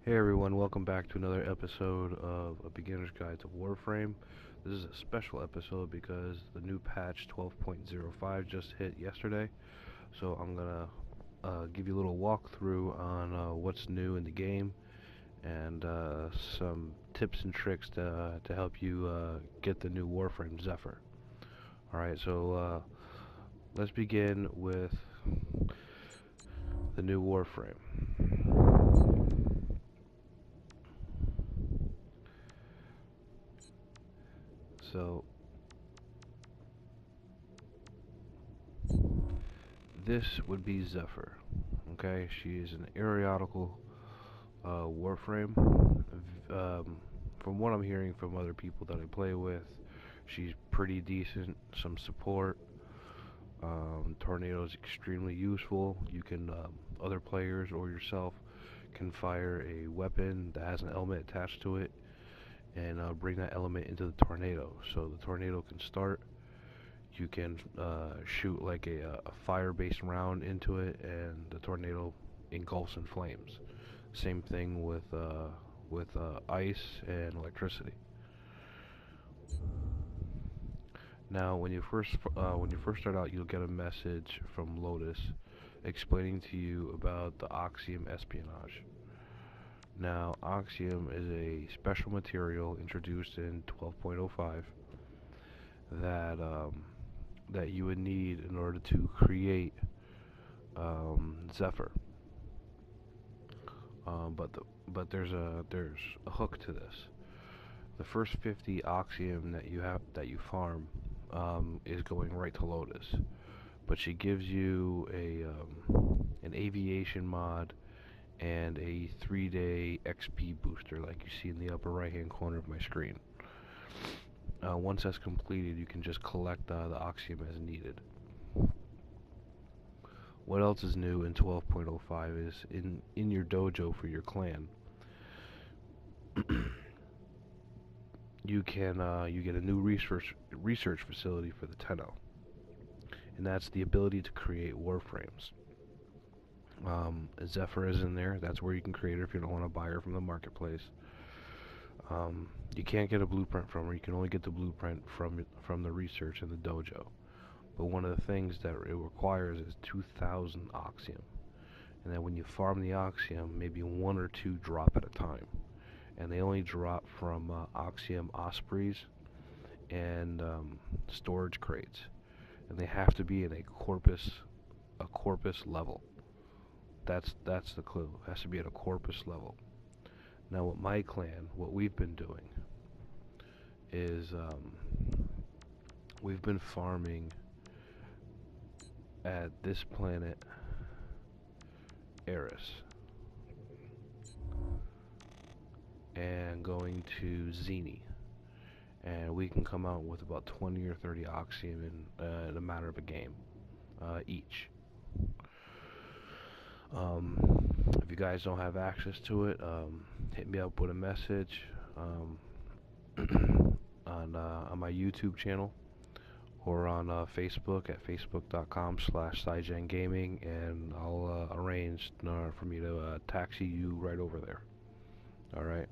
Hey everyone, welcome back to another episode of A Beginner's Guide to Warframe. This is a special episode because the new patch 12.05 just hit yesterday. So I'm gonna give you a little walkthrough on what's new in the game and some tips and tricks to help you get the new Warframe Zephyr. Alright, so let's begin with the new Warframe. So this would be Zephyr. Okay, she is an aeronautical Warframe. From what I'm hearing from other people that I play with, she's pretty decent. Some support. Tornado is extremely useful. You can other players or yourself can fire a weapon that has an element attached to it and bring that element into the tornado. So the tornado can start. You can shoot like a fire-based round into it, and the tornado engulfs in flames. Same thing with ice and electricity. Now, when you first start out, you'll get a message from Lotus explaining to you about the Oxium espionage. Now, Oxium is a special material introduced in 12.05 that that you would need in order to create Zephyr. But there's a hook to this. The first 50 Oxium that you farm is going right to Lotus, but she gives you a an aviation mod and a 3-day XP booster, like you see in the upper right-hand corner of my screen. Once that's completed, you can just collect the Oxium as needed. What else is new in 12.05 is in your dojo for your clan. You get a new research facility for the Tenno, and that's the ability to create warframes. Zephyr is in there. That's where you can create her if you don't want to buy her from the marketplace. You can't get a blueprint from her. You can only get the blueprint from the research in the dojo. But one of the things that it requires is 2,000 Oxium, and then when you farm the Oxium, maybe one or two drop at a time, and they only drop from Oxium Ospreys and storage crates, and they have to be in a corpus level. That's the clue. It has to be at a corpus level. Now, with my clan, what we've been doing is we've been farming at this planet, Eris, and going to Zeni, and we can come out with about 20 or 30 Oxium in a matter of a game each. If you guys don't have access to it, hit me up with a message on my YouTube channel or on Facebook at facebook.com/SaiGenGaming, and I'll arrange for me to taxi you right over there. All right.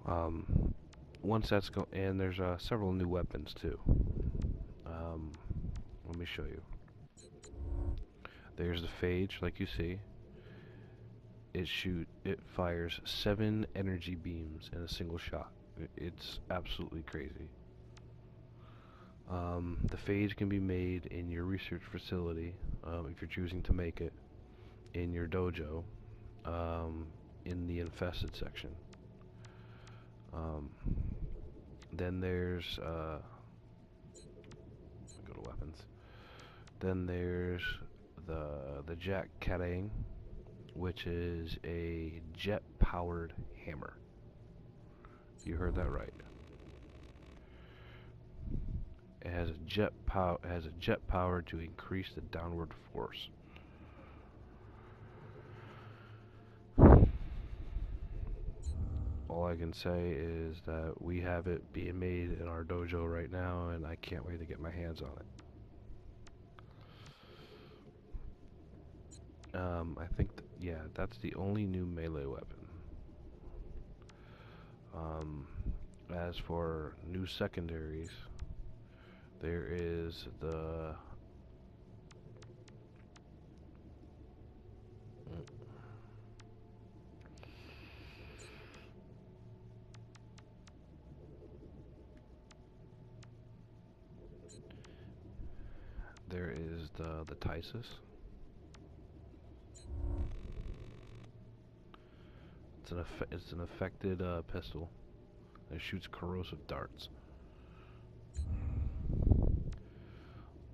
Um, Once that's and there's several new weapons too. Um, Let me show you. There's the phage, like you see. It fires 7 energy beams in a single shot. It's absolutely crazy. The phage can be made in your research facility, if you're choosing to make it, in your dojo, in the infested section. Um, then there's go to weapons. Then there's the Jack Kadang, which is a jet-powered hammer. You heard that right. It has a jet power to increase the downward force. All I can say is that we have it being made in our dojo right now, and I can't wait to get my hands on it. I think Yeah, that's the only new melee weapon. Um, as for new secondaries, there is the Tysus. It's an affected pistol that shoots corrosive darts.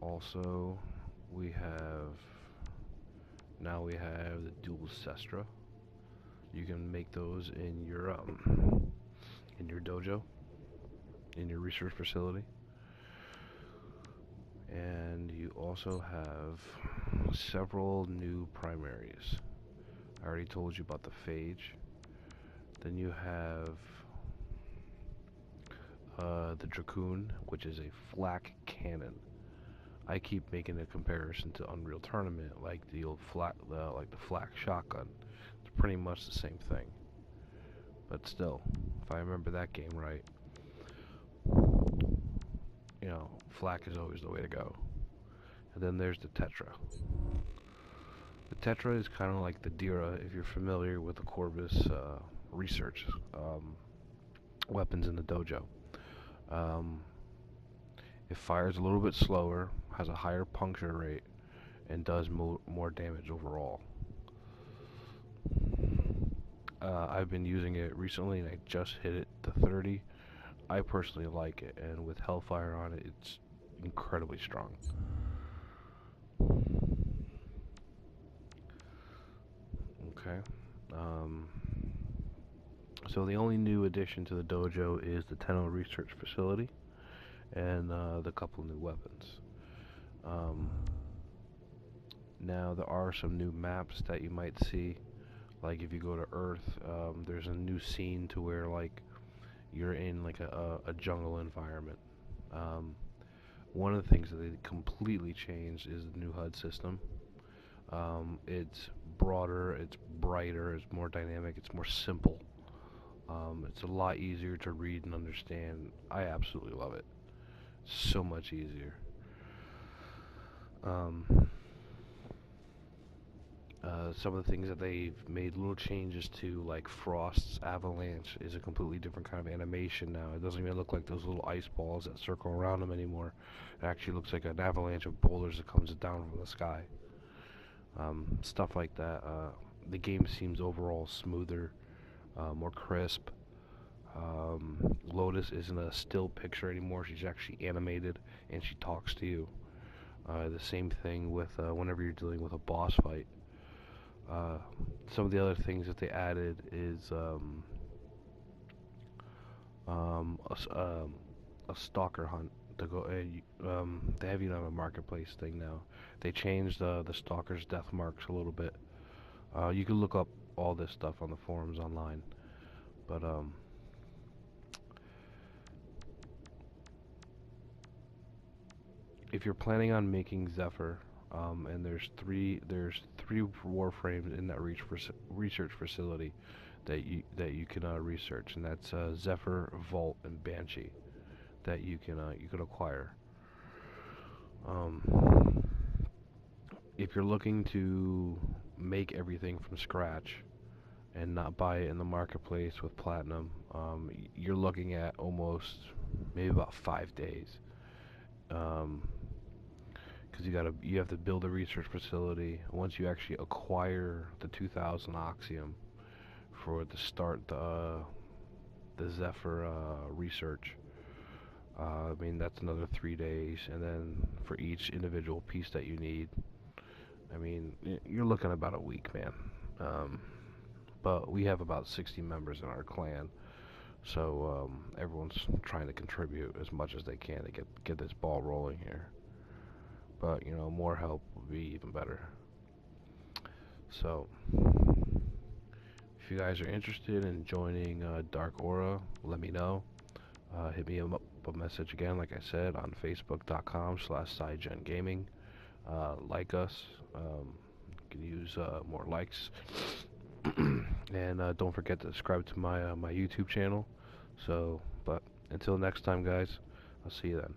Also, we have we have the dual Sestra. You can make those in your dojo, in your research facility. And you also have several new primaries. I already told you about the Phage. Then you have the Dracoon, which is a flak cannon. I keep making a comparison to Unreal Tournament, like the old like the flak shotgun. It's pretty much the same thing. But still, if I remember that game right, you know, flak is always the way to go. And then there's the Tetra. The Tetra is kind of like the Dira, if you're familiar with the Corvus research weapons in the dojo. It fires a little bit slower, has a higher puncture rate, and does more damage overall. I've been using it recently, and I just hit it to 30. I personally like it, and with Hellfire on it, it's incredibly strong. Okay. So the only new addition to the dojo is the Tenno Research Facility and the couple new weapons. Now there are some new maps that you might see. Like if you go to Earth, there's a new scene to where like you're in like a jungle environment. One of the things that they completely changed is the new HUD system. It's broader, it's brighter, it's more dynamic, it's more simple. It's a lot easier to read and understand. I absolutely love it. So much easier. Some of the things that they've made little changes to, like Frost's Avalanche, is a completely different kind of animation now. It doesn't even look like those little ice balls that circle around him anymore. It actually looks like an avalanche of boulders that comes down from the sky. Stuff like that. The game seems overall smoother, more crisp. Lotus isn't a still picture anymore. She's actually animated and she talks to you. The same thing with whenever you're dealing with a boss fight. Some of the other things that they added is a stalker hunt to go. They have even have a marketplace thing now. They changed the stalker's death marks a little bit. You can look up all this stuff on the forums online, but if you're planning on making Zephyr, and there's three Warframes in that research facility that you can research, and that's Zephyr, Vault, and Banshee that you can acquire. If you're looking to make everything from scratch and not buy it in the marketplace with platinum, you're looking at almost maybe about 5 days. Because you have to build a research facility. Once you actually acquire the 2,000 Oxium to start the Zephyr research, I mean that's another 3 days, and then for each individual piece that you need, I mean you're looking at about a week, man. But we have about 60 members in our clan, so everyone's trying to contribute as much as they can to get this ball rolling here. But, you know, more help would be even better. So, if you guys are interested in joining Dark Aura, let me know. Hit me up a message again, like I said, on Facebook.com/SideGenGaming. Like us. can use more likes. And don't forget to subscribe to my my YouTube channel. So, but until next time, guys, I'll see you then.